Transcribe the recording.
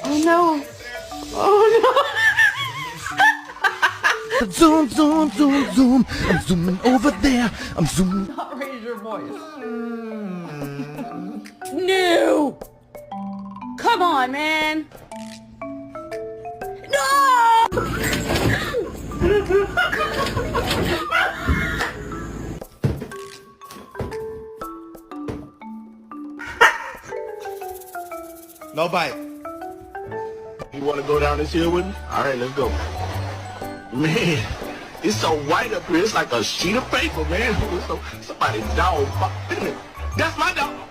Oh no. Oh no. Zoom, zoom, zoom, zoom. I'm zooming over there. I'm zooming. Not raise your voice. No. Come on, man. No! No bite. You want to go down this hill with me? All right, let's go. Man, it's so white up here. It's like a sheet of paper, man. Somebody's dog. That's my dog.